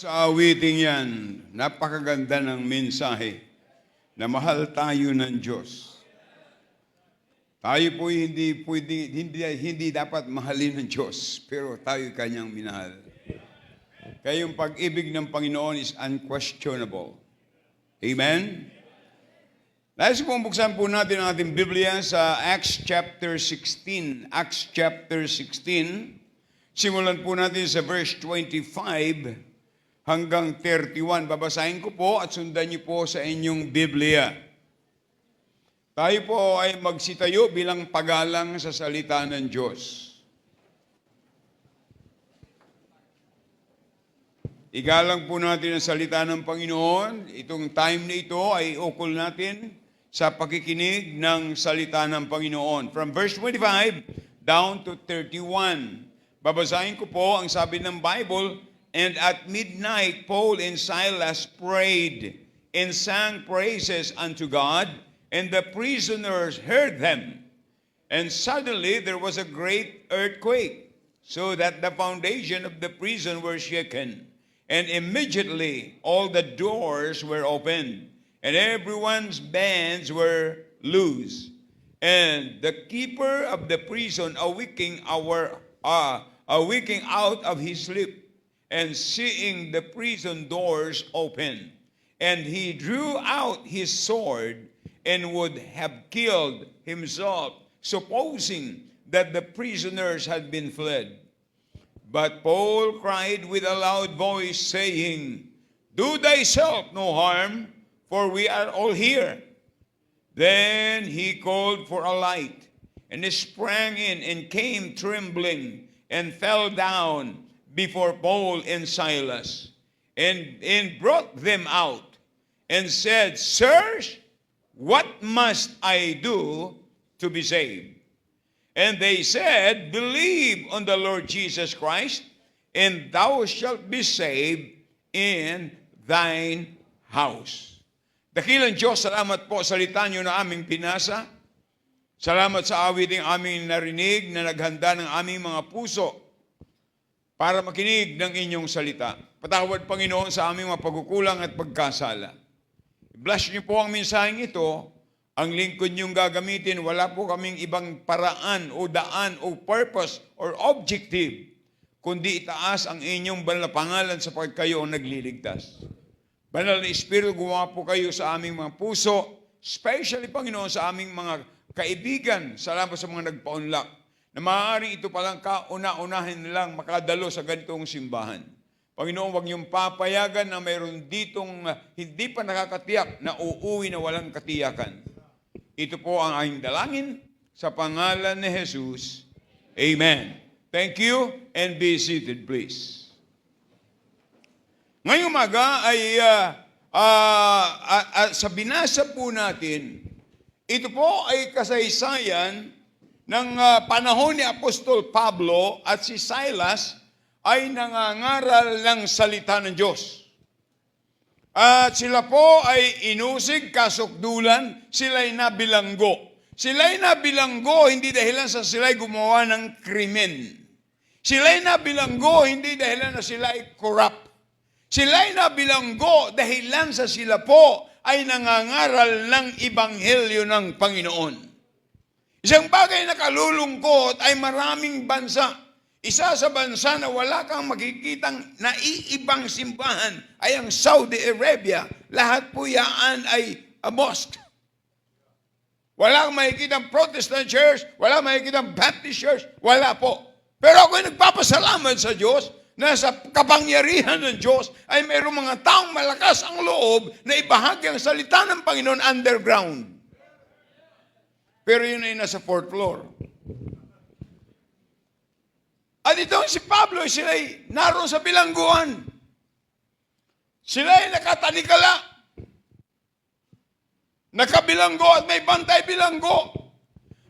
Sa awiting yan, napakaganda ng mensahe na mahal tayo ng Diyos. Tayo po hindi dapat mahalin ng Diyos, pero tayo kanyang minahal. Kaya yung pag-ibig ng Panginoon is unquestionable. Amen? Nais po buksan po natin ang ating Biblia sa Acts chapter 16. Acts chapter 16. Simulan po natin sa verse 25 hanggang 31. Babasahin ko po at sundan niyo po sa inyong Biblia. Tayo po ay magsitayo bilang paggalang sa salita ng Diyos. Igalang po natin ang salita ng Panginoon. Itong time na ito ay ukol natin sa pakikinig ng salita ng Panginoon. From verse 25 down to 31. Babasahin ko po ang sabi ng Bible, "And at midnight Paul and Silas prayed and sang praises unto God, and the prisoners heard them. And suddenly there was a great earthquake, so that the foundation of the prison were shaken. And immediately all the doors were opened, and everyone's bands were loose. And the keeper of the prison, awaking out of his sleep, and seeing the prison doors open, and he drew out his sword, and would have killed himself, supposing that the prisoners had been fled. But Paul cried with a loud voice, saying, Do thyself no harm, for we are all here. Then he called for a light, and he sprang in and came trembling, and fell down before Paul and Silas, and brought them out, and said, Sirs, what must I do to be saved? And they said, Believe on the Lord Jesus Christ, and thou shalt be saved in thine house. Dakilang Diyos, salamat po sa salita niyo na aming pinasa. Salamat sa awiting aming narinig na naghanda ng aming mga puso para makinig ng inyong salita. Patawad, Panginoon, sa aming mga pagkukulang at pagkasala. Bless niyo po ang mensaheng ito. Ang lingkod niyong gagamitin, wala po kaming ibang paraan o daan o purpose or objective, kundi itaas ang inyong banal na pangalan sapagkat kayo ang nagliligtas. Banal na Espiritu, gumawa po kayo sa aming mga puso, especially, Panginoon, sa aming mga kaibigan. Salamat sa mga nagpaunlak, na maaaring ito palang kauna-unahin nilang makadalo sa ganitong simbahan. Panginoon, huwag niyong papayagan na mayroon ditong hindi pa nakakatiyak na uuwi na walang katiyakan. Ito po ang aking dalangin sa pangalan ni Jesus. Amen. Thank you and be seated, please. Ngayong umaga ay sa binasa po natin, ito po ay kasaysayan ng panahon ni Apostol Pablo at si Silas ay nangangaral ng salita ng Diyos. At sila po ay inusig, kasukdulan, sila'y nabilanggo. Sila'y nabilanggo hindi dahilan sa sila'y gumawa ng krimen. Sila'y nabilanggo hindi dahilan na sila'y corrupt. Sila'y nabilanggo dahilan sa sila po ay nangangaral ng Ebanghelyo ng Panginoon. Isang bagay na kalulungkot ay maraming bansa. Isa sa bansa na wala kang makikitang naiibang simbahan ay ang Saudi Arabia. Lahat po yan ay mosque. Wala kang makikitang Protestant church, wala kang makikitang Baptist church, wala po. Pero ako'y nagpapasalamat sa Diyos na sa kapangyarihan ng Diyos ay mayroong mga taong malakas ang loob na ibahagi ang salita ng Panginoon underground. Pero yun ay nasa 4th floor. At itong si Pablo, sila'y naroon sa bilangguan. Sila'y nakatanikala. Nakabilanggo at may bantay bilanggo.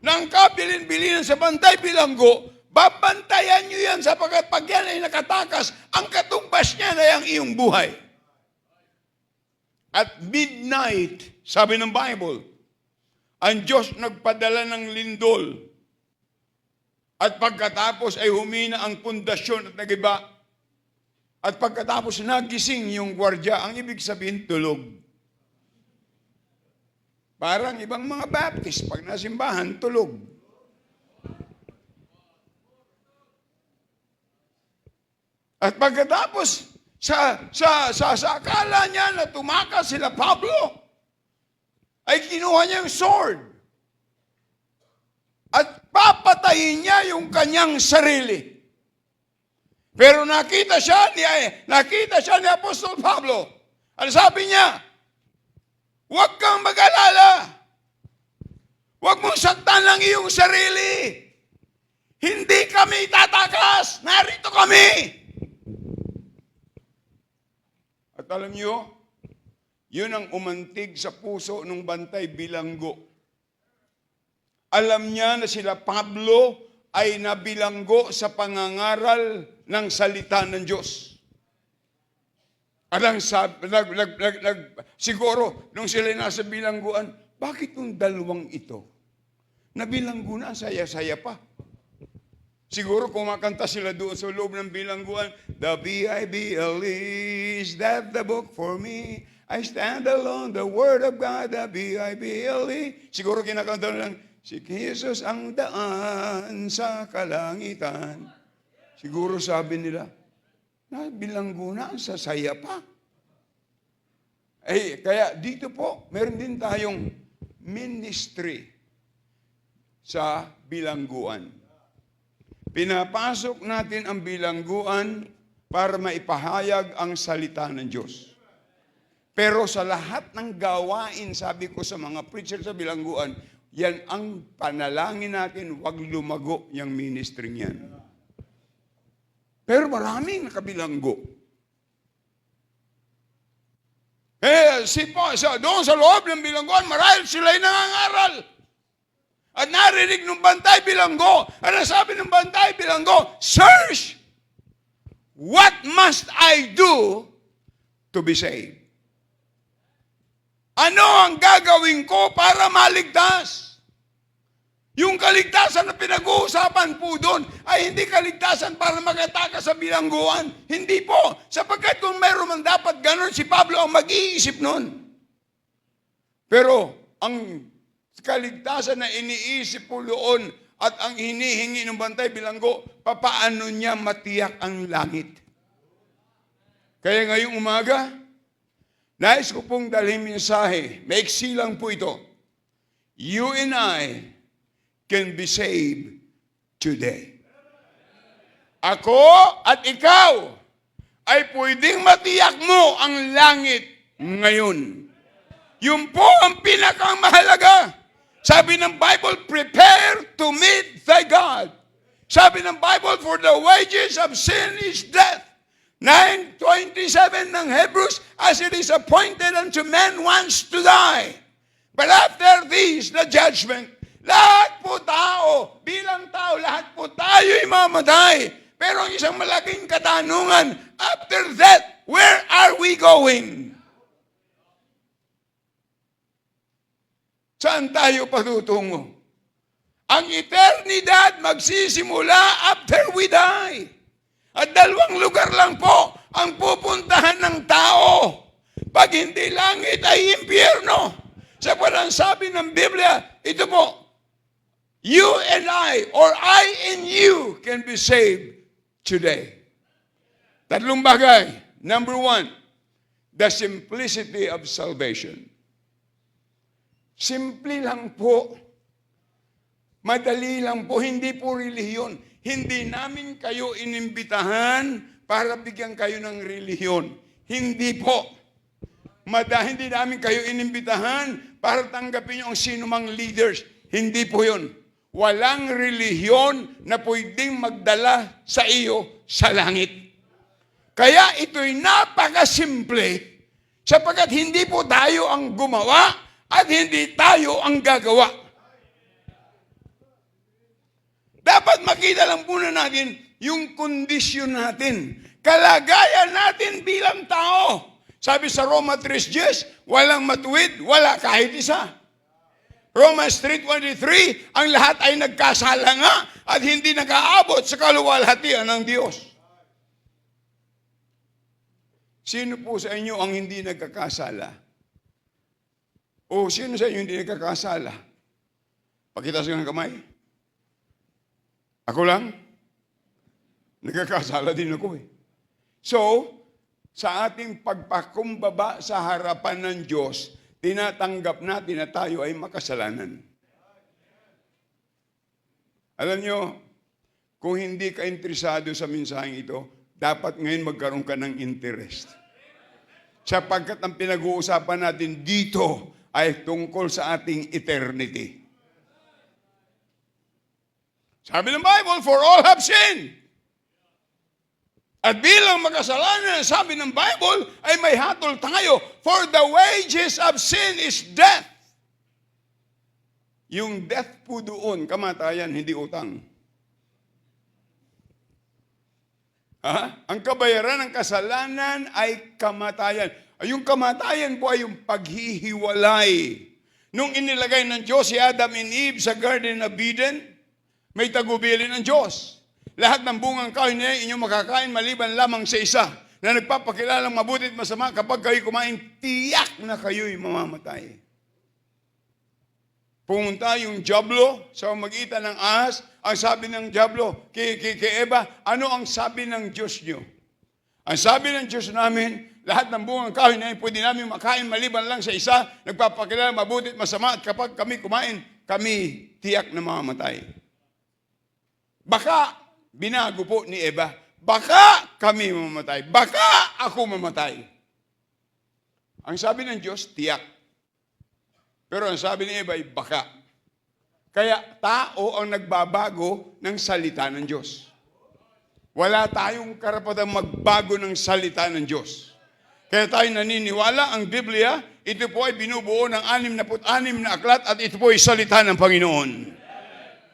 Nang kabilin-bilinan sa bantay bilanggo, babantayan nyo yan sapagkat pag yan ay nakatakas, ang katumbas niya ay ang iyong buhay. At midnight, sabi ng Bible, ang Diyos nagpadala ng lindol. At pagkatapos ay humina ang pundasyon at nagiba. At pagkatapos nagising yung gwardya, ang ibig sabihin, tulog. Parang ibang mga Baptist, pag nasimbahan, tulog. At pagkatapos, sa akala niya na tumakas sila Pablo, ay kinuha niya yung sword. At papatayin niya yung kanyang sarili. Pero nakita siya ni Apostol Pablo. Ano sabi niya? Huwag kang mag-alala. Huwag mong saktan lang iyong sarili. Hindi kami tatakas. Narito kami. At alam niyo, yun ang umantig sa puso ng bantay bilanggo. Alam niya na sila Pablo ay nabilanggo sa pangangaral ng salita ng Diyos. Siguro, nung sila nasa bilangguan, bakit yung dalawang ito? Nabilanggo na, saya-saya pa. Siguro kumakanta sila doon sa loob ng bilangguan, the Bible is that the book for me. I stand alone, the word of God, the Bible. Siguro kinakanta lang, si Jesus ang daan sa kalangitan. Siguro sabi nila, nabilanggo na, sasaya pa. Kaya dito po, meron din tayong ministry sa bilangguan. Pinapasok natin ang bilangguan para maipahayag ang salita ng Diyos. Pero sa lahat ng gawain, sabi ko sa mga preacher sa bilangguan, yan ang panalangin natin, huwag lumago yung ministry niyan. Pero maraming nakabilanggo. Doon sa loob ng bilangguan, marahil sila'y nangangaral. At narinig ng bantay bilanggo. Ano sabi ng bantay bilanggo? Sirs, what must I do to be saved? Ano ang gagawin ko para maligtas? Yung kaligtasan na pinag-uusapan po doon ay hindi kaligtasan para makataka sa bilangguan. Hindi po. Sapagkat kung mayroon man dapat ganun, si Pablo ang mag-iisip nun. Pero ang kaligtasan na iniisip po doon at ang hinihingi ng bantay bilanggo, papaano niya matiyak ang langit? Kaya ngayong umaga, nais ko pong dalhin mensahe. Maiksi lang po ito. You and I can be saved today. Ako at ikaw ay pwedeng matiyak mo ang langit ngayon. Yun po ang pinakamahalaga. Sabi ng Bible, prepare to meet thy God. Sabi ng Bible, for the wages of sin is death. 9:27 ng Hebrews, as it is appointed unto man once to die. But after this, the judgment. Lahat po tao, bilang tao, lahat po tayo'y mamatay. Pero ang isang malaking katanungan, after that, where are we going? Saan tayo patutungo? Ang eternidad magsisimula after we die. At dalawang lugar lang po ang pupuntahan ng tao. Pag hindi langit ay impyerno. Sa parang sabi ng Biblia, ito po, you and I, or I and you, can be saved today. Tatlong bagay. Number one, the simplicity of salvation. Simple lang po. Madali lang po. Hindi po relihiyon. Hindi namin kayo inimbitahan para bigyan kayo ng relihiyon. Hindi po. Hindi namin kayo inimbitahan para tanggapin nyo ang sinumang leaders. Hindi po yun. Walang relihiyon na pwedeng magdala sa iyo sa langit. Kaya ito'y napakasimple sapagkat hindi po tayo ang gumawa at hindi tayo ang gagawa. Dapat makita lang muna natin yung kondisyon natin. Kalagayan natin bilang tao. Sabi sa Roma 3:10, walang matuwid, wala kahit isa. Romans 3:23, ang lahat ay nagkasala nga at hindi nag-aabot sa kaluwalhatian ng Diyos. Sino po sa inyo ang hindi nagkakasala? O sino sa inyo hindi nagkakasala? Pakita sa ng kamay. Ako lang? Nagkakasala din ako eh. So, sa ating pagpakumbaba sa harapan ng Diyos, tinatanggap natin na tayo ay makasalanan. Alam nyo, kung hindi ka interesado sa mensaheng ito, dapat ngayon magkaroon ka ng interest. Sapagkat ang pinag-uusapan natin dito ay tungkol sa ating eternity. Sabi ng Bible, for all have sinned. At bilang makasalanan, sabi ng Bible, ay may hatol tayo. For the wages of sin is death. Yung death po doon, kamatayan, hindi utang. Ang kabayaran ng kasalanan ay kamatayan. Yung kamatayan po ay yung paghihiwalay. Nung inilagay ng Diyos si Adam and Eve sa Garden of Eden, may tagubilin ng Diyos. Lahat ng bungang kahoy niya inyong makakain maliban lamang sa isa na nagpapakilalang mabuti at masama kapag kayo kumain, tiyak na kayo'y mamamatay. Pumunta yung Diablo sa magitan ng ahas. Ang sabi ng Diablo kay Eva, ano ang sabi ng Diyos niyo? Ang sabi ng Diyos namin, lahat ng bungang kahoy na pwede namin makain maliban lang sa isa, nagpapakilala mabuti at masama at kapag kami kumain, kami tiyak na mamamatay. Baka binago po ni Eva, baka kami mamamatay, baka ako mamatay. Ang sabi ng Diyos, tiyak. Pero ang sabi ni Eva ay baka. Kaya tao ang nagbabago ng salita ng Diyos. Wala tayong karapatang magbago ng salita ng Diyos. Kaya tayo naniniwala, ang Biblia, ito po ay binubuo ng 66 na aklat at ito po ay salita ng Panginoon.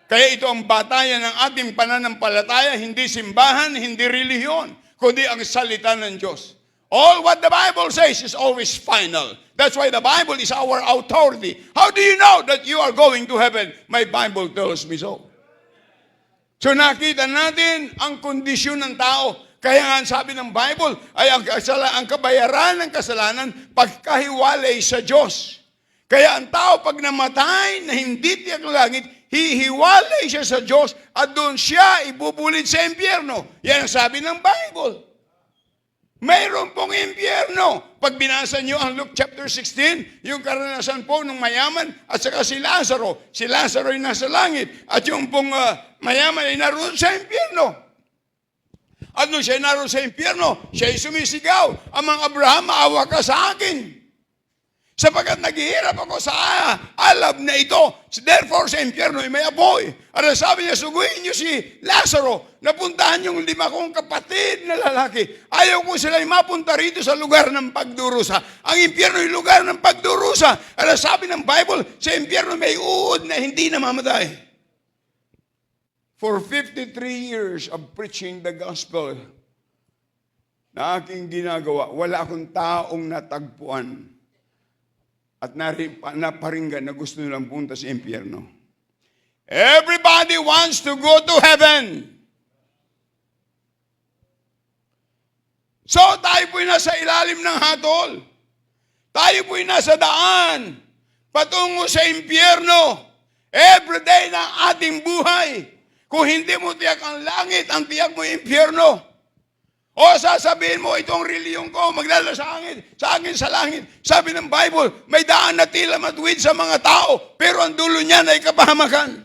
Kaya ito ang batayan ng ating pananampalataya, hindi simbahan, hindi relihiyon, kundi ang salita ng Diyos. All what the Bible says is always final. That's why the Bible is our authority. How do you know that you are going to heaven? My Bible tells me so. So nakita natin ang kondisyon ng tao. Kaya nga sabi ng Bible ay ang kabayaran ng kasalanan pagkahiwalay sa Diyos. Kaya ang tao pag namatay na hindi tiyak ng langit, hihiwalay siya sa Diyos at doon siya ibubulit sa impyerno. Yan ang sabi ng Bible. Mayroon pong impyerno. Pag binasa niyo ang Luke chapter 16, yung karanasan po ng mayaman at saka si Lazaro. Si Lazaro ay nasa langit at yung pong mayaman ay naroon sa impyerno. At nung siya naroon sa impyerno, siya ay sumisigaw, Amang Abraham, maawa ka sa akin. Sapagkat naghihirap ako sa alab na ito. Therefore, sa impyerno ay may apoy. At sabi niya, suguin niyo si Lazaro. Napuntahan yung 5 kong kapatid na lalaki. Ayaw ko sila'y mapunta rito sa lugar ng pagdurusa. Ang impyerno ay lugar ng pagdurusa. At sabi ng Bible, sa impyerno may uod na hindi namamatay. For 53 years of preaching the gospel na aking ginagawa, wala akong taong natagpuan at naparinggan na gusto nilang punta sa impyerno. Everybody wants to go to heaven. So tayo po'y nasa ilalim ng hatol. Tayo po'y nasa daan patungo sa impyerno. Everyday ng ating buhay. Kung hindi mo tiyak ang langit, ang tiyak mo impyerno. O sasabihin mo, itong reliyon ko, magdala sa akin sa langit. Sabi ng Bible, may daan na tila matuwid sa mga tao, pero ang dulo niyan ay kapahamakan.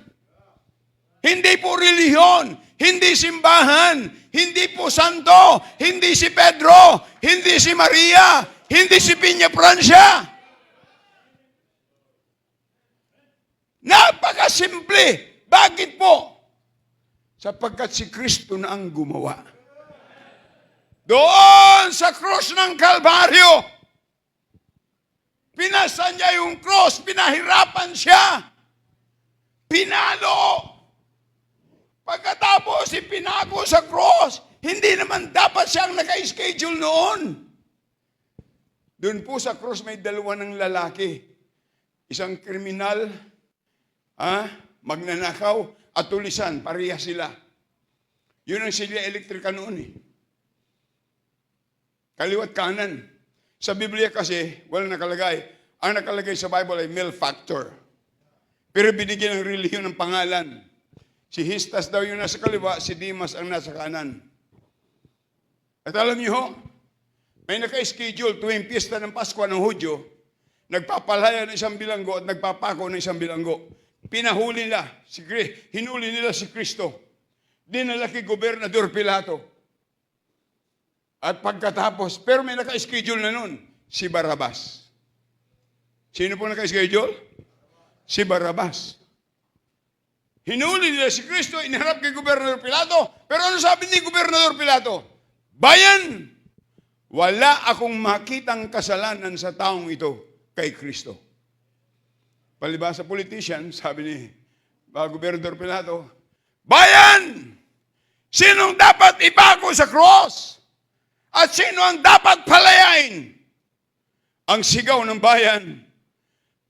Hindi po reliyon, hindi simbahan, hindi po santo, hindi si Pedro, hindi si Maria, hindi si Piña Francia. Napakasimple. Bakit po? Sapagkat si Kristo na ang gumawa. Doon sa cross ng Kalbaryo, pinasan niya yung cross, pinahirapan siya, pinalo. Pagkatapos ipinago sa cross, hindi naman dapat siyang naka-schedule noon. Doon po sa cross may 2 ng lalaki. Isang kriminal, magnanakaw, at tulisan, pareha sila. Yun ang silya elektrika noon eh. Kaliwat kanan. Sa Biblia kasi, walang nakalagay. Ang nakalagay sa Bible ay malefactor. Pero binigyan ng relihiyon ng pangalan. Si Histas daw yung nasa kaliwa, si Dimas ang nasa kanan. At alam niyo ho, may naka-schedule tuwing piyesta ng Pasko ng Hudyo, nagpapalaya ng isang bilanggo at nagpapako ng isang bilanggo. Pinahuli nila, hinuli nila si Kristo. Dinala kay Gobernador Pilato. At pagkatapos, pero may naka-schedule na nun, si Barrabas. Sino po naka-schedule? Si Barrabas. Hinuli nila si Kristo, inharap kay Gobernador Pilato. Pero ano sabi ni Gobernador Pilato? Bayan, wala akong makitang kasalanan sa taong ito kay Kristo. Palibhasa politician, sabi ni Gobernador Pilato, bayan, sinong dapat ipako sa cross? At sino ang dapat palayain? Ang sigaw ng bayan,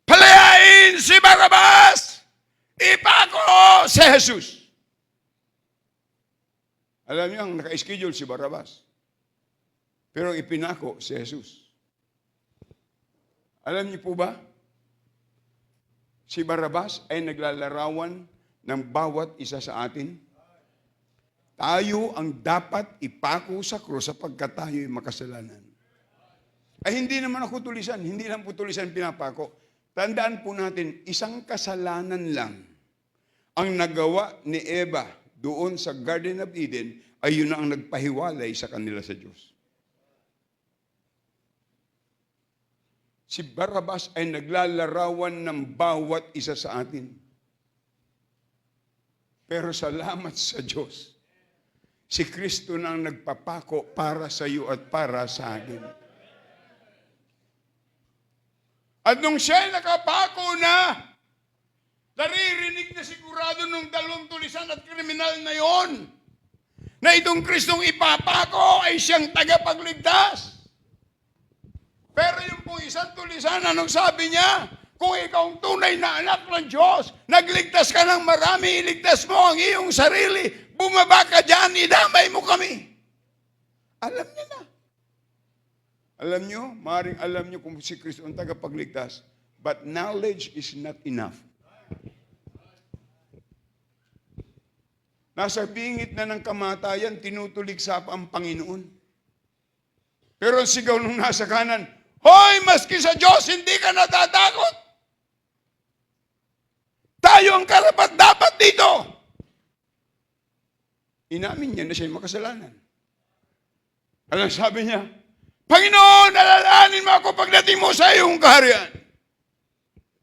palayain si Barrabas! Ipako si Jesus! Alam niyo, ang naka-schedule si Barrabas. Pero ipinako si Jesus. Alam niyo po ba? Si Barrabas ay naglalarawan ng bawat isa sa atin. Tayo ang dapat ipako sa krus sapagkat tayo'y makasalanan. Ay hindi naman ako tulisan, hindi lang po tulisan pinapako. Tandaan po natin, isang kasalanan lang ang nagawa ni Eva doon sa Garden of Eden ay yun ang nagpahiwalay sa kanila sa Diyos. Si Barrabas ay naglalarawan ng bawat isa sa atin. Pero salamat sa Diyos. Si Kristo na ang nagpapako para sa iyo at para sa akin. At nung siya'y nakapako na, naririnig na sigurado nung dalawang tulisan at kriminal na yon, na itong Kristong ipapako ay siyang tagapagligtas. Pero yung pong isang tulisan, anong sabi niya? Kung ikaw ang tunay na anak ng Diyos, nagligtas ka ng marami, iligtas mo ang iyong sarili, bumaba ka dyan, idamay mo kami. Alam niya na. Alam niyo, maaaring alam niyo kung si Kristo ang tagapagligtas, but knowledge is not enough. Nasa bingit na ng kamatayan, tinutuligsa pa ang Panginoon. Pero ang sigaw nung nasa kanan, hoy, maski sa Diyos, hindi ka natatakot. Tayo ang karapat-dapat dito. Inamin niya na siya'y makasalanan. Alam sabi niya, Panginoon, alalahanin mo ako pagdating mo sa iyong kaharian.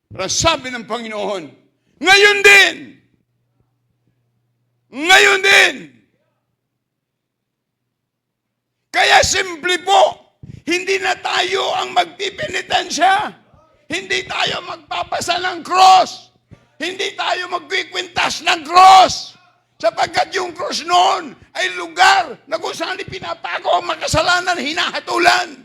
Pero sabi ng Panginoon, ngayon din. Ngayon din. Kaya simple po, hindi na tayo ang magpipinitansya. Hindi tayo magpapasa ng cross. Hindi tayo magkikwintas ng cross. Sapagkat yung cross noon ay lugar na kung saan ipinapako ang makasalanan, hinahatulan.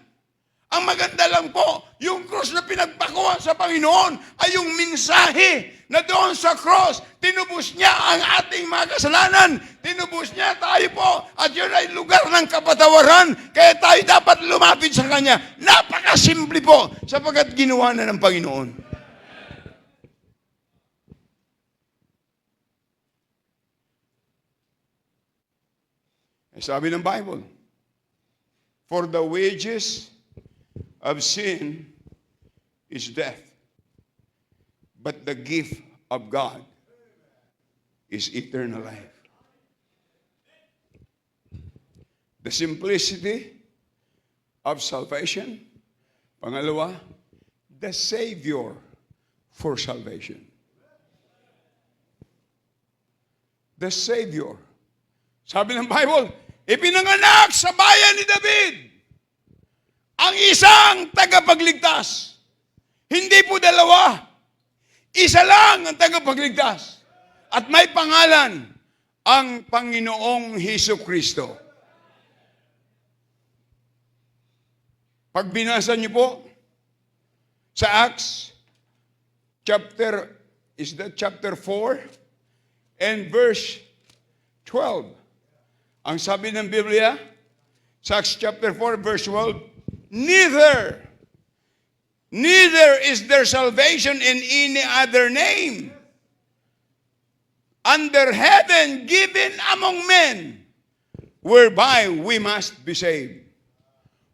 Ang maganda lang po, yung cross na pinagpakuan sa Panginoon ay yung mensahe na doon sa cross, tinubos niya ang ating mga kasalanan. Tinubos niya tayo po at yun ay lugar ng kapatawaran. Kaya tayo dapat lumapit sa Kanya. Napakasimple po sapagkat ginawa na ng Panginoon. Sabi ng Bible, for the wages of sin is death, but the gift of God is eternal life. The simplicity of salvation. Pangalawa, the Savior for salvation. The Savior. Sabi ng Bible, ipinanganak sa bayan ni David ang isang tagapagligtas. Hindi po dalawa. Isa lang ang tagapagligtas. At may pangalan, ang Panginoong Hesukristo. Pag binasa niyo po sa Acts chapter 4 and verse 12. Ang sabi ng Biblia, Sa Acts chapter 4, verse 12, neither is there salvation in any other name under heaven given among men whereby we must be saved.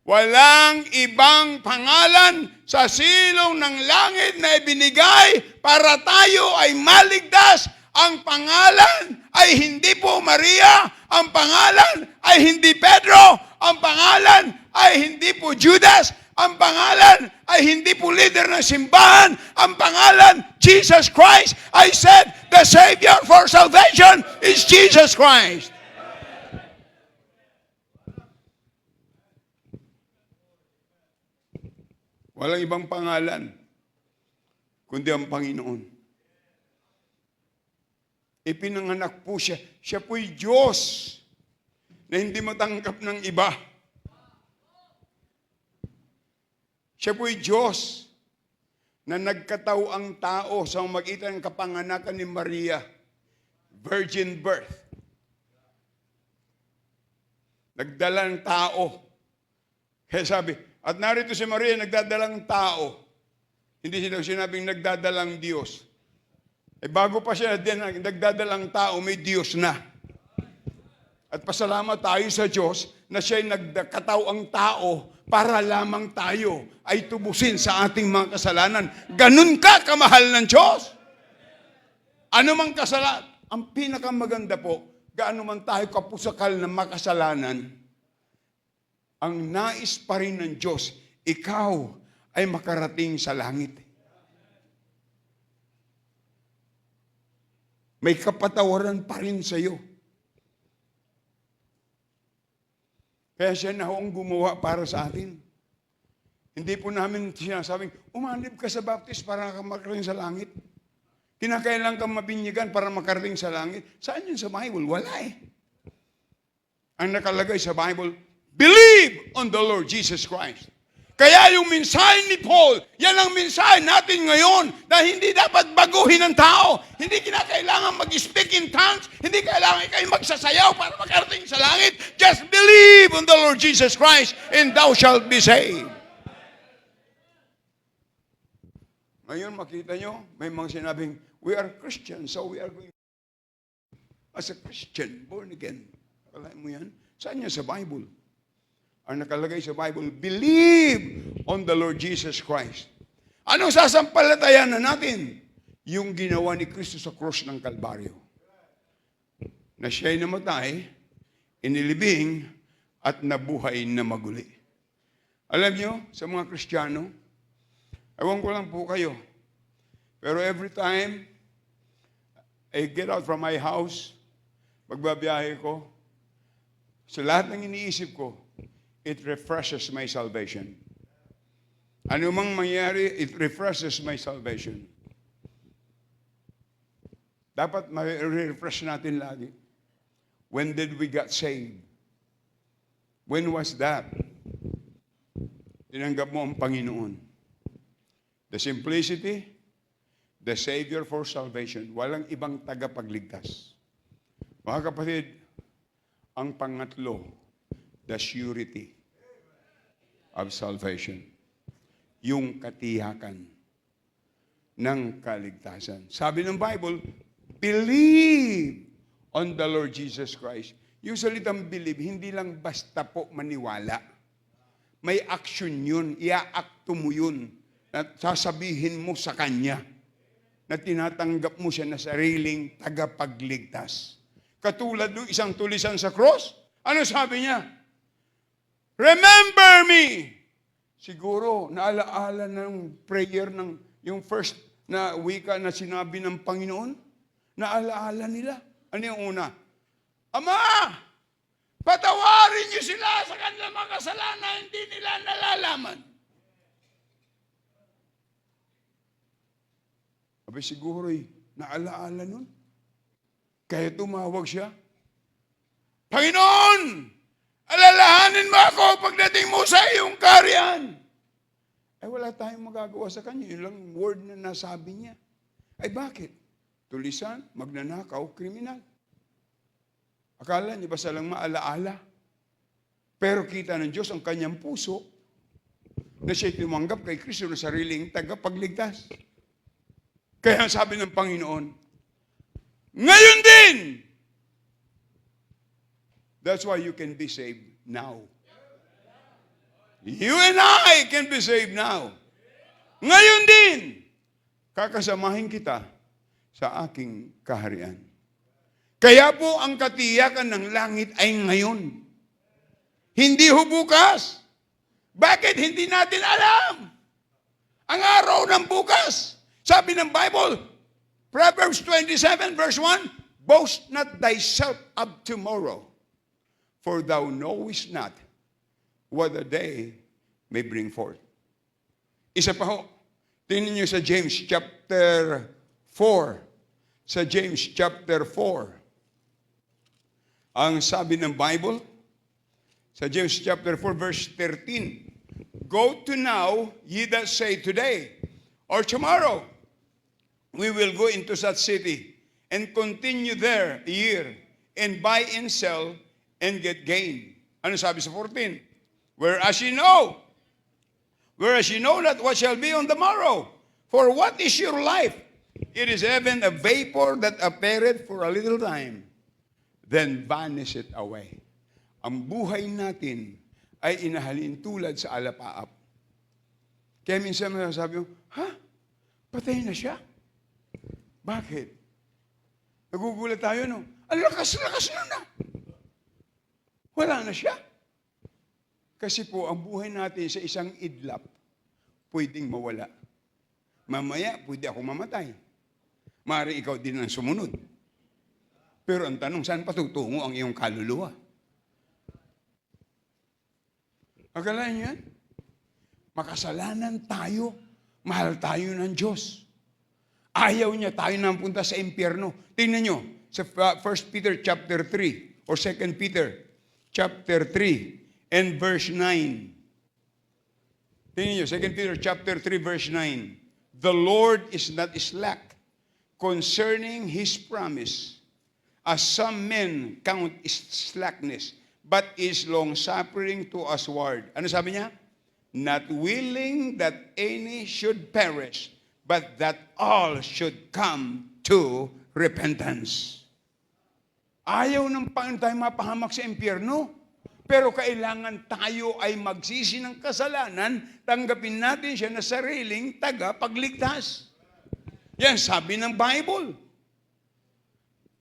Walang ibang pangalan sa silong ng langit na ibinigay para tayo ay maligtas. Ang pangalan ay hindi po Maria, ang pangalan ay hindi Pedro, ang pangalan ay hindi po Judas, ang pangalan ay hindi po leader ng simbahan, ang pangalan, Jesus Christ. I said, the Savior for salvation is Jesus Christ. Walang ibang pangalan kundi ang Panginoon. Ipinanganak po siya. Siya po'y Diyos na hindi matanggap ng iba. Siya po'y Diyos na nagkatawang tao sa magitan ng kapanganakan ni Maria, virgin birth. Nagdala ng tao. Kaya sabi, at narito si Maria, nagdadalang tao. Hindi sinabing nagdadalang Diyos. Bago pa siya din nagdadalang tao, may Diyos na. At pasalamat tayo sa Diyos na siya'y nagkatawang tao para lamang tayo ay tubusin sa ating mga kasalanan. Ganun ka kamahal ng Diyos. Ano mang kasalanan, ang pinakamaganda po, gaano man tayo kapusakal na makasalanan, ang nais pa rin ng Diyos, ikaw ay makarating sa langit. May kapatawaran pa rin sa iyo. Kaya siya na ang gumawa para sa atin. Hindi po namin sinasabing, umanib ka sa baptist para makarating sa langit. Kinakailangan kang mabinyagan para makarating sa langit. Saan yun sa Bible? Wala eh. Ang nakalagay sa Bible, believe on the Lord Jesus Christ. Kaya yung mensahe ni Paul, yan ang mensahe natin ngayon na hindi dapat baguhin ng tao. Hindi kinakailangan mag-speak in tongues. Hindi kailangan kayo magsasayaw para makarating sa langit. Just believe on the Lord Jesus Christ and thou shalt be saved. Ngayon makita nyo, may mga sinabing, we are Christians, so we are going as a Christian, born again. Akala mo yan? Saan yan sa Bible? Ang nakalagay sa Bible, believe on the Lord Jesus Christ. Anong sasampalatayan na natin? Yung ginawa ni Kristo sa krus ng Kalbaryo. Na siya'y namatay, inilibing, at nabuhay na maguli. Alam nyo, sa mga Kristiyano, ewan ko lang po kayo, pero every time I get out from my house, magbabiyahe ko, sa lahat ng iniisip ko, it refreshes my salvation. Ano mang mangyari, it refreshes my salvation. Dapat ma-refresh natin lagi. When did we get saved? When was that? Tinanggap mo ang Panginoon. The simplicity, the Savior for salvation. Walang ibang tagapagligtas. Mga kapatid, ang pangatlo, the surety of salvation. Yung katiyakan ng kaligtasan. Sabi ng Bible, believe on the Lord Jesus Christ. Yung salitang believe, hindi lang basta po maniwala. May action yun, iaakto mo yun, na sasabihin mo sa Kanya, na tinatanggap mo siya na sariling tagapagligtas. Katulad ng isang tulisan sa cross, ano sabi niya? Remember me! Siguro, naalaala ng prayer ng yung first na wika na sinabi ng Panginoon, naalaala nila. Ano yung una? Ama! Patawarin niyo sila sa kanilang mga kasalanan, hindi nila nalalaman. Abi siguro naalaala nun. Kaya tumawag siya. Panginoon! Alalahanin mo ako pagdating mo sa iyong kaharian. Ay wala tayong magagawa sa kanya. Yun lang word na nasabi niya. Ay bakit? Tulisan, magnanakaw, kriminal. Akala niya ba silang maalaala? Pero kita ng Diyos ang kanyang puso na siya'y tumanggap kay Kristo na sariling tagapagligtas. Kaya sabi ng Panginoon, ngayon din! That's why you can be saved now. You and I can be saved now. Ngayon din, kakasamahin kita sa aking kaharian. Kaya po ang katiyakan ng langit ay ngayon. Hindi ho bukas. Bakit hindi natin alam? Ang araw ng bukas. Sabi ng Bible, Proverbs 27 verse 1, boast not thyself of tomorrow, for thou knowest not what the day may bring forth. Isa pa ho, tingnan niyo sa James chapter 4. Sa James chapter 4. Ang sabi ng Bible, sa James chapter 4 verse 13, go to now, ye that say today, or tomorrow, we will go into such city, and continue there a year, and buy and sell, and get gain. Ano sabi sa 14? Whereas you know not what shall be on the morrow. For what is your life? It is even a vapor that appeareth for a little time, then vanisheth away. Ang buhay natin ay inahalin tulad sa alapaap. Kaya minsan masasabi mo, patay na siya? Bakit? Nagugulat tayo, no? Ang lakas-lakas na. Wala na siya. Kasi po, ang buhay natin sa isang idlap, pwedeng mawala. Mamaya, pwede ako mamatay. Maaari ikaw din ang sumunod. Pero ang tanong, saan patutungo ang iyong kaluluwa? Akalain niyo yan? Makasalanan tayo, mahal tayo ng Diyos. Ayaw niya tayo nang punta sa impyerno. Tingnan niyo, sa 1 Peter chapter 3, or 2 Peter chapter 3, and verse 9. Tingnan niyo, 2 Peter chapter 3, verse 9. The Lord is not slack concerning His promise, as some men count slackness, but is long-suffering to usward. Ano sabi niya? Not willing that any should perish, but that all should come to repentance. Ayaw ng Panginoon tayo mapahamak sa impyerno, pero kailangan tayo ay magsisi ng kasalanan, tanggapin natin siya na sariling tagapagligtas. Yan sabi ng Bible.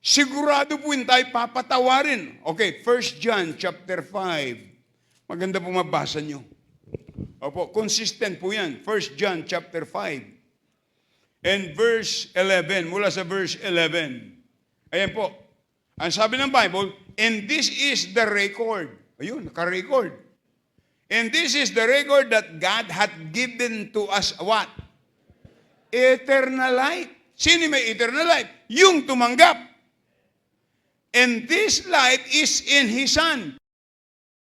Sigurado po yun tayo papatawarin. Okay, 1 John chapter 5. Maganda po mabasa nyo. Opo, consistent po yan. 1 John chapter 5. And verse 11, mula sa verse 11. Ayan po. Ang sabi ng Bible, and this is the record. Ayun, naka-record. And this is the record that God hath given to us what? Eternal life. Sino may eternal life? Yung tumanggap. And this life is in His Son.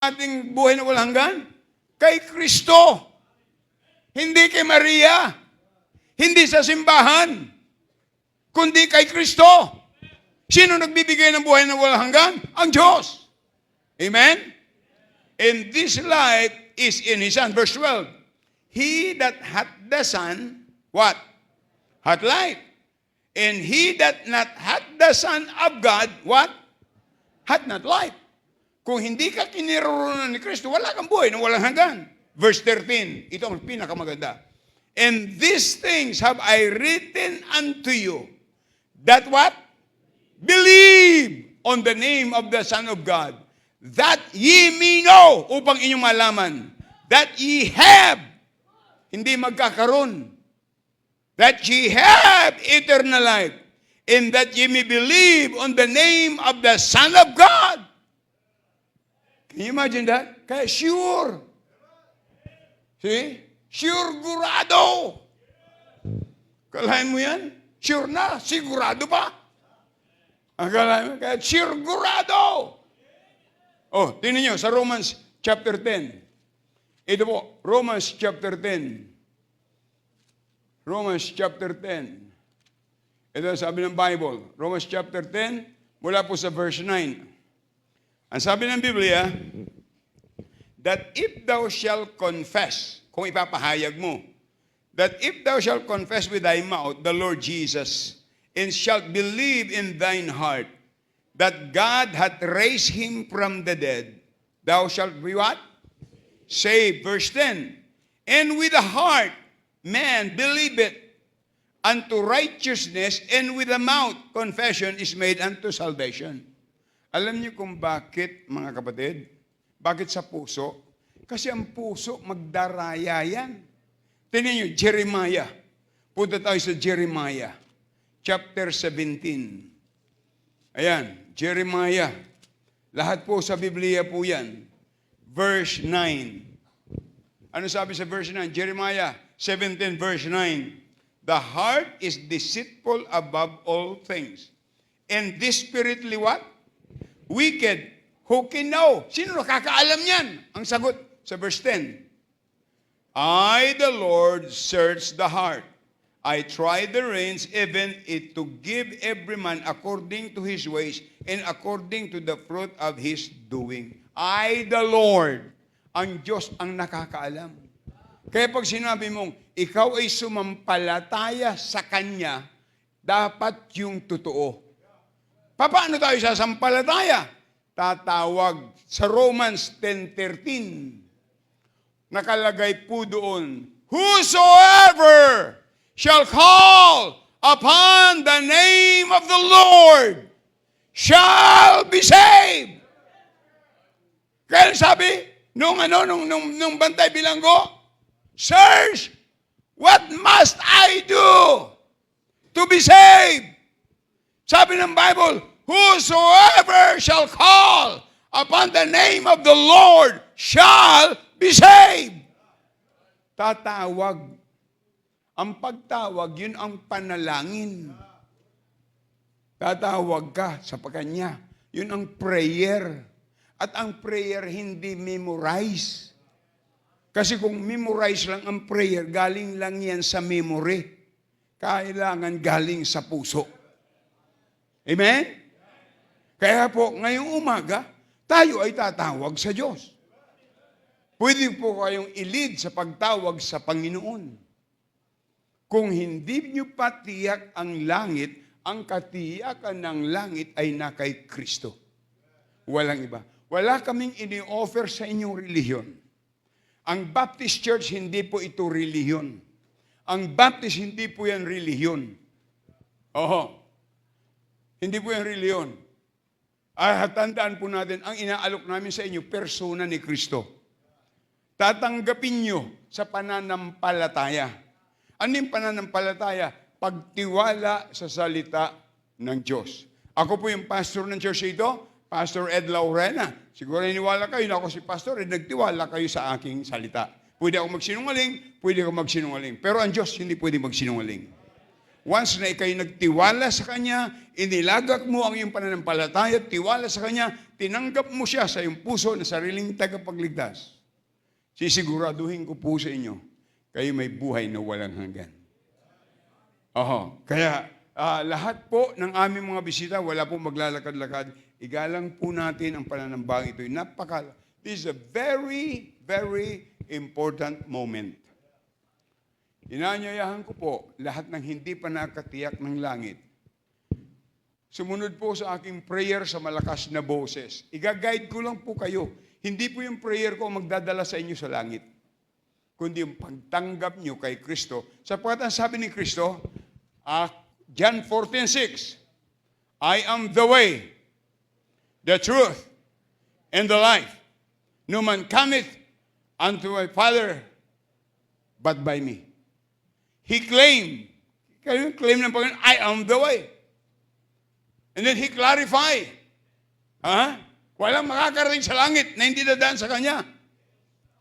Ating buhay na walang hanggan? Kay Kristo. Hindi kay Maria. Hindi sa simbahan. Kundi kay Kristo. Sino nagbibigay ng buhay na walang hanggan? Ang Diyos. Amen? And this life is in His Son. Verse 12. He that hath the Son, what? Hath life. And he that not hath the Son of God, what? Hath not life. Kung hindi ka kiniroronan ni Kristo, wala kang buhay na walang hanggan. Verse 13, ito ang pinakamaganda. And these things have I written unto you, that what? Believe on the name of the Son of God, that ye may know, upang inyong malaman, that ye have, hindi magkakaroon, that ye have eternal life, and that ye may believe on the name of the Son of God. Can you imagine that? Kaya sure. See? Sure, gurado. Kalahin mo yan? Sure na, sigurado pa. Akalahin mo, kaya sure, gurado. Oh, tingnan nyo, sa Romans chapter 10. Ito po, Romans chapter 10. Romans chapter 10. Ito sabi ng Bible. Romans chapter 10, mula po sa verse 9. Ang sabi ng Biblia, that if thou shalt confess, kung ipapahayag mo, that if thou shalt confess with thy mouth the Lord Jesus, and shalt believe in thine heart that God hath raised him from the dead, thou shalt be what? Saved. Verse 10. And with the heart man believeth unto righteousness, and with the mouth confession is made unto salvation. Alam niyo kung bakit, mga kapatid? Bakit sa puso? Kasi ang puso, magdaraya yan. Tingnan niyo, Jeremiah. Punta tayo sa Jeremiah, chapter 17. Ayan, Jeremiah. Lahat po sa Biblia po yan. Verse 9. Ano sabi sa verse 9? Jeremiah 17, verse 9. The heart is deceitful above all things, and desperately what? Wicked. Who can know? Sino nakakaalam yan? Ang sagot sa verse 10. I, the Lord, search the heart. I try the reins, even it to give every man according to his ways and according to the fruit of his doing. I, the Lord, ang Diyos ang nakakaalam. Kaya pag sinabi mong, ikaw ay sumampalataya sa Kanya, dapat yung totoo. Paano tayo sasampalataya? Tatawag sa Romans 10:13. Nakalagay po doon, whosoever shall call upon the name of the Lord shall be saved. Kaya sabi, nung bantay bilanggo, sirs, what must I do to be saved? Sabi ng Bible, whosoever shall call upon the name of the Lord shall be saved. Tatawag. Ang pagtawag, yun ang panalangin. Tatawag ka sa Kanya. Yun ang prayer. At ang prayer hindi memorize. Kasi kung memorize lang ang prayer, galing lang yan sa memory. Kailangan galing sa puso. Amen? Kaya po, ngayong umaga, tayo ay tatawag sa Diyos. Pwede po kayong i-lead sa pagtawag sa Panginoon. Kung hindi nyo patiyak ang langit, ang katiyakan ng langit ay na kay Kristo. Walang iba. Wala kaming ini-offer sa inyong relihiyon. Ang Baptist Church, hindi po ito relihiyon. Ang Baptist, hindi po yan relihiyon. Oho. Hindi po yan relihiyon. Tandaan po natin, ang inaalok namin sa inyo, persona ni Kristo. Tatanggapin nyo sa pananampalataya. Ano yung pananampalataya? Pagtiwala sa salita ng Diyos. Ako po yung pastor ng church ito, Pastor Ed Laurena. Siguro iniwala kayo na ako si pastor, nagtiwala kayo sa aking salita. Pwede ako magsinungaling, pwede ako magsinungaling. Pero ang Diyos hindi pwede magsinungaling. Once na ikay nagtiwala sa Kanya, inilagak mo ang iyong pananampalataya, tiwala sa Kanya, tinanggap mo siya sa iyong puso na sariling tagapagligtas. Sisiguraduhin ko po sa inyo, kayo may buhay na walang hanggan. Kaya lahat po ng aming mga bisita, wala po maglalakad-lakad. Igalang po natin ang pananambang ito. This is a very, very important moment. Inanyayahan ko po lahat ng hindi pa nakatiyak ng langit. Sumunod po sa aking prayer sa malakas na boses. Iga-guide ko lang po kayo. Hindi po yung prayer ko magdadala sa inyo sa langit, kundi yung pagtanggap nyo kay Kristo. Sapagkat ang sabi ni Kristo, John 14:6, I am the way, the truth, and the life. No man cometh unto my Father but by me. He claimed ng Panginoon, I am the way. And then He clarified. Walang makakarating sa langit na hindi dadaan sa Kanya.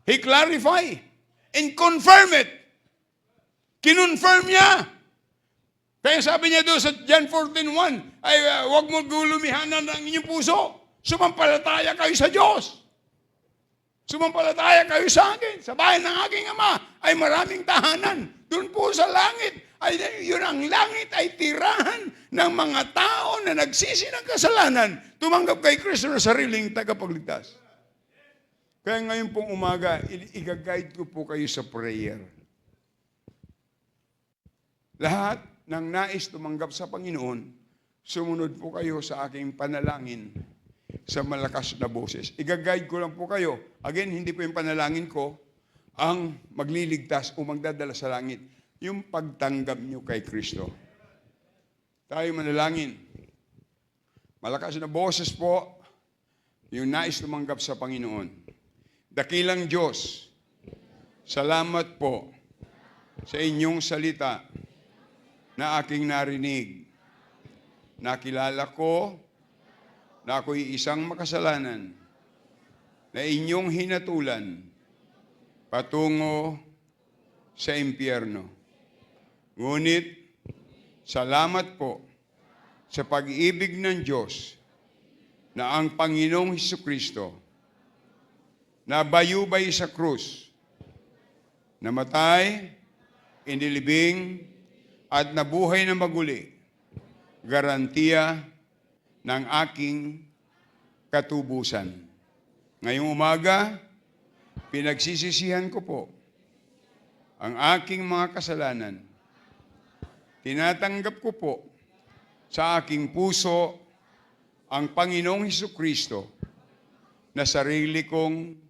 He clarified and confirm it. Kinonfirm niya. Kaya sabi niya doon sa John 14:1, ay huwag mo gulumihanan ng inyong puso. Sumampalataya kayo sa Diyos. Sumampalataya kayo sa akin. Sa bahay ng aking Ama ay maraming tahanan. Doon po sa langit, yun ang langit ay tirahan ng mga tao na nagsisi ng kasalanan, tumanggap kay Kristo na sariling tagapagligtas. Kaya ngayon pong umaga, i-guide ko po kayo sa prayer. Lahat ng nais tumanggap sa Panginoon, sumunod po kayo sa aking panalangin sa malakas na boses. I-guide ko lang po kayo. Again, hindi po yung panalangin ko ang magliligtas o magdadala sa langit. Yung pagtanggap nyo kay Kristo. Tayo manalangin. Malakas na boses po, yung nais tumanggap sa Panginoon. Dakilang Diyos, salamat po sa inyong salita na aking narinig. Nakilala ko na ako'y isang makasalanan na inyong hinatulan patungo sa impyerno. Ngunit, salamat po sa pag-ibig ng Diyos na ang Panginoong Hesukristo na bayubay sa krus, namatay, inilibing, at nabuhay na maguli, garantiya ng aking katubusan. Ngayong umaga, pinagsisisihan ko po ang aking mga kasalanan. Tinatanggap ko po sa aking puso ang Panginoong Hesukristo na sarili kong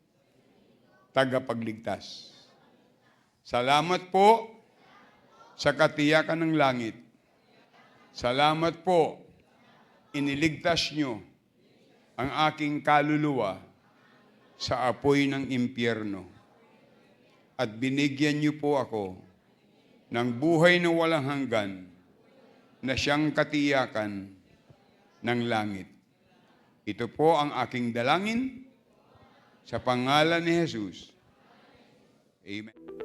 tagapagligtas. Salamat po sa katiyakan ng langit. Salamat po, iniligtas nyo ang aking kaluluwa sa apoy ng impyerno. At binigyan niyo po ako ng buhay na walang hanggan na siyang katiyakan ng langit. Ito po ang aking dalangin sa pangalan ni Jesus. Amen.